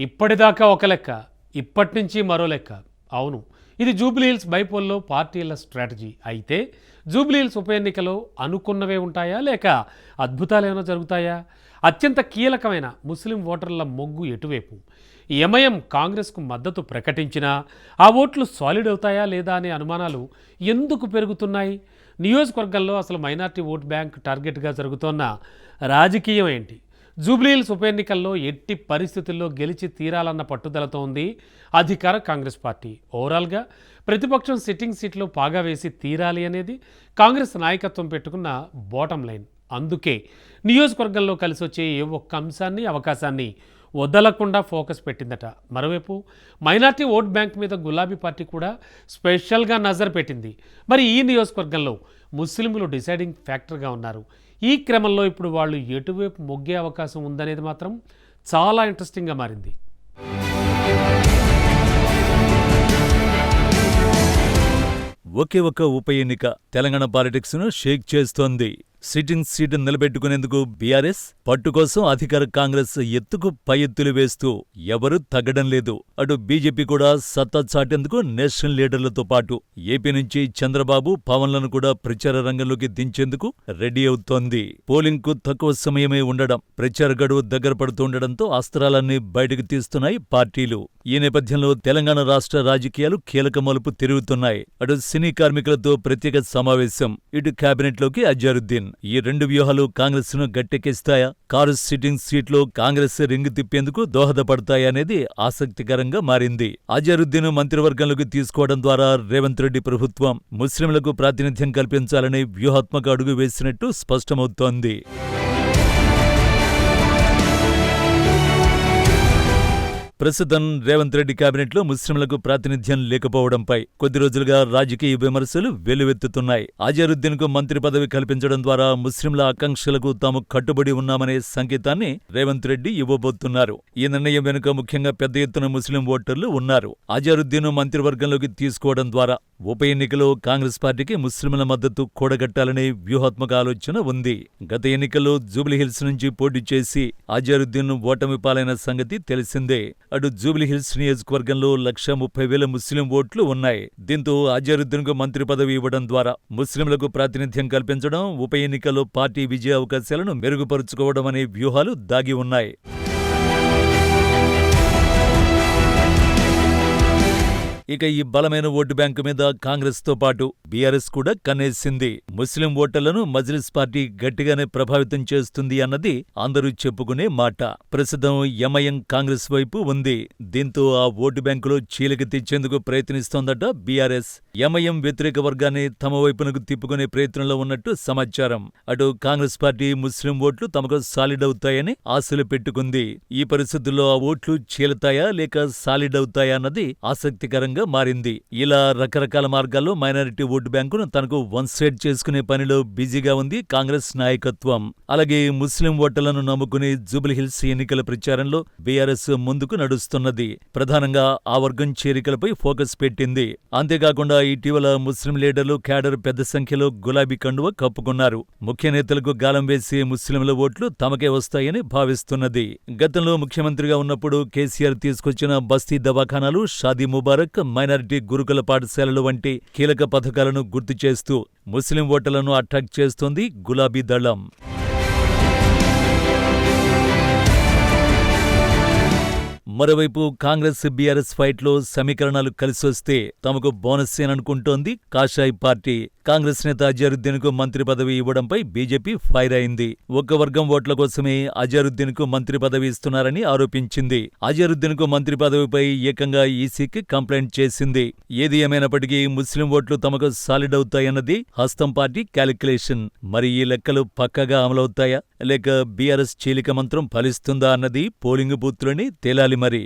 ఇప్పటిదాకా ఒక లెక్క, ఇప్పటి నుంచి మరో లెక్క. అవును, ఇది జూబ్లీహిల్స్ బైపోల్లో పార్టీల స్ట్రాటజీ. అయితే జూబ్లీహిల్స్ ఉప ఎన్నికలో అనుకున్నవే ఉంటాయా, లేక అద్భుతాలు ఏమైనా జరుగుతాయా? అత్యంత కీలకమైన ముస్లిం ఓటర్ల మొగ్గు ఎటువైపు? ఎంఐఎం కాంగ్రెస్కు మద్దతు ప్రకటించినా ఆ ఓట్లు సాలిడ్ అవుతాయా లేదా అనే అనుమానాలు ఎందుకు పెరుగుతున్నాయి? నియోజకవర్గంలో అసలు మైనార్టీ ఓట్ బ్యాంక్ టార్గెట్గా జరుగుతోన్న రాజకీయం ఏంటి? జూబ్లీహిల్స్ ఉప ఎన్నికల్లో ఎట్టి పరిస్థితుల్లో గెలిచి తీరాలన్న పట్టుదలతో ఉంది అధికార కాంగ్రెస్ పార్టీ. ఓవరాల్గా ప్రతిపక్షం సిట్టింగ్ సీట్లో పాగా వేసి తీరాలి అనేది కాంగ్రెస్ నాయకత్వం పెట్టుకున్న బాటం లైన్. అందుకే నియోజకవర్గంలో కలిసి వచ్చే ఏ ఒక్క అంశాన్ని, అవకాశాన్ని వదలకుండా ఫోకస్ పెట్టిందట. మరోవైపు మైనార్టీ ఓట్ బ్యాంక్ మీద గులాబీ పార్టీ కూడా స్పెషల్గా నజర్ పెట్టింది. మరి ఈ నియోజకవర్గంలో ముస్లింలు డిసైడింగ్ ఫ్యాక్టర్గా ఉన్నారు. ఈ క్రమంలో ఇప్పుడు వాళ్ళు ఎటువైపు మొగ్గే అవకాశం ఉందనేది మాత్రం చాలా ఇంట్రెస్టింగ్గా మారింది. ఒకే ఒక్క ఉప ఎన్నిక తెలంగాణ పాలిటిక్స్ ను షేక్ చేస్తోంది. సిట్టింగ్ సీటు నిలబెట్టుకునేందుకు బీఆర్ఎస్, పట్టు కోసం అధికార కాంగ్రెస్ ఎత్తుకు పై ఎత్తులు వేస్తూ ఎవరూ తగ్గడం లేదు. అటు బీజేపీ కూడా సత్తా చాటేందుకు నేషనల్ లీడర్లతో పాటు ఏపీ నుంచి చంద్రబాబు, పవన్లను కూడా ప్రచార రంగంలోకి దించేందుకు రెడీ అవుతోంది. పోలింగ్ కు తక్కువ సమయమే ఉండడం, ప్రచార గడువు దగ్గర పడుతుండటంతో అస్త్రాలన్నీ బయటకు తీస్తున్నాయి పార్టీలు. ఈ నేపథ్యంలో తెలంగాణ రాష్ట్ర రాజకీయాలు కీలక మలుపు తిరుగుతున్నాయి. అటు సినీ కార్మికులతో ప్రత్యేక సమావేశం, ఇటు కేబినెట్లోకి అజారుద్దీన్. ఈ రెండు వ్యూహాలు కాంగ్రెస్ ను గట్టెక్కిస్తాయా? కారు సిట్టింగ్ సీట్లో కాంగ్రెస్ రింగ్ తిప్పేందుకు దోహదపడతాయనేది ఆసక్తికరంగా మారింది. అజారుద్దీన్ మంత్రివర్గంలోకి తీసుకోవడం ద్వారా రేవంత్ రెడ్డి ప్రభుత్వం ముస్లింలకు ప్రాతినిధ్యం కల్పించాలని వ్యూహాత్మక అడుగు వేసినట్టు స్పష్టమవుతోంది. ప్రస్తుతం రేవంత్ రెడ్డి కేబినెట్లో ముస్లింలకు ప్రాతినిధ్యం లేకపోవడంపై కొద్ది రోజులుగా రాజకీయ విమర్శలు వెల్లువెత్తుతున్నాయి. అజారుద్దీన్ కు మంత్రి పదవి కల్పించడం ద్వారా ముస్లింల ఆకాంక్షలకు తాము కట్టుబడి ఉన్నామనే సంకేతాన్ని రేవంత్ రెడ్డి ఇవ్వబోతున్నారు. ఈ నిర్ణయం వెనుక ముఖ్యంగా పెద్ద ఎత్తున ముస్లిం ఓటర్లు ఉన్నారు. అజారుద్దీన్ తీసుకోవడం తీసుకోవడం ద్వారా ఉప ఎన్నికలో కాంగ్రెస్ పార్టీకి ముస్లింల మద్దతు కూడగట్టాలనే వ్యూహాత్మక ఆలోచన ఉంది. గత ఎన్నికల్లో జూబ్లీహిల్స్ నుంచి పోటీ చేసి అజారుద్దీన్ ఓటమి పాలైన సంగతి తెలిసిందే. అటు జూబ్లీహిల్స్ నియోజకవర్గంలో 1,30,000 ముస్లిం ఓట్లు ఉన్నాయి. దీంతో అజారుద్దీన్ కు మంత్రి పదవి ఇవ్వడం ద్వారా ముస్లింలకు ప్రాతినిధ్యం కల్పించడం, ఉప ఎన్నికల్లో పార్టీ విజయ అవకాశాలను మెరుగుపరుచుకోవడం అనే వ్యూహాలు దాగి ఉన్నాయి. ఇక ఈ బలమైన ఓటు బ్యాంకు మీద కాంగ్రెస్ తో పాటు బీఆర్ఎస్ కూడా కన్నేసింది. ముస్లిం ఓటర్లను మజ్లిస్ పార్టీ గట్టిగానే ప్రభావితం చేస్తుంది అన్నది అందరూ చెప్పుకునే మాట. ప్రస్తుతం ఎంఐఎం కాంగ్రెస్ వైపు ఉంది. దీంతో ఆ ఓటు బ్యాంకులో చీలిక తెచ్చేందుకు ప్రయత్నిస్తోందట బీఆర్ఎస్. ఎంఐఎం వ్యతిరేక వర్గాన్ని తమ వైపునకు తిప్పుకునే ప్రయత్నంలో ఉన్నట్టు సమాచారం. అటు కాంగ్రెస్ పార్టీ ముస్లిం ఓట్లు తమకు సాలిడ్ అవుతాయని ఆశలు పెట్టుకుంది. ఈ పరిస్థితుల్లో ఆ ఓట్లు చీలతాయా లేక సాలిడ్ అవుతాయా అన్నది ఆసక్తికరంగా మారింది. ఇలా రకరకాల మార్గాల్లో మైనారిటీ ఓటు బ్యాంకును తనకు వన్ సైడ్ చేసుకునే పనిలో బిజీగా ఉంది కాంగ్రెస్ నాయకత్వం. అలాగే ముస్లిం ఓటర్లను నమ్ముకుని జూబ్లీహిల్స్ ఎన్నికల ప్రచారంలో బీఆర్ఎస్ ముందుకు నడుస్తున్నది. ప్రధానంగా ఆ వర్గం చేరికలపై ఫోకస్ పెట్టింది. అంతేకాకుండా ఇటీవల ముస్లిం లీడర్లు, క్యాడర్ పెద్ద సంఖ్యలో గులాబీ కండువ కప్పుకున్నారు. ముఖ్య నేతలకు గాలం వేసే ముస్లింల ఓట్లు తమకే వస్తాయని భావిస్తున్నది. గతంలో ముఖ్యమంత్రిగా ఉన్నప్పుడు కేసీఆర్ తీసుకొచ్చిన బస్తీ దవాఖానాలు, షాదీ ముబారక్, మైనారిటీ గురుకుల పాఠశాలలు వంటి కీలక పథకాలను గుర్తు చేస్తూ ముస్లిం ఓటర్లను అట్రాక్ట్ చేస్తోంది గులాబీ దళం. మరోవైపు కాంగ్రెస్ బీఆర్ఎస్ ఫైట్లో సమీకరణాలు కలిసొస్తే తమకు బోనస్సేననుకుంటోంది కాషాయ్ పార్టీ. కాంగ్రెస్ నేత అజారుద్దీన్ కు మంత్రి పదవి ఇవ్వడంపై బీజేపీ ఫైర్ అయింది. ఒక్క వర్గం ఓట్ల కోసమే అజారుద్దీన్ కు మంత్రి పదవి ఇస్తున్నారని ఆరోపించింది. అజారుద్దీన్ కు మంత్రి పదవిపై ఏకంగా ఈసీకి కంప్లైంట్ చేసింది. ఏది ఏమైనప్పటికీ ముస్లిం ఓట్లు తమకు సాలిడ్ అవుతాయన్నది హస్తం పార్టీ క్యాలిక్యులేషన్. మరి ఈ లెక్కలు పక్కగా అమలవుతాయా లేక బీఆర్ఎస్ చీలిక మంత్రం ఫలిస్తుందా అన్నది పోలింగ్ బూత్లోనే తేలాలి మరి.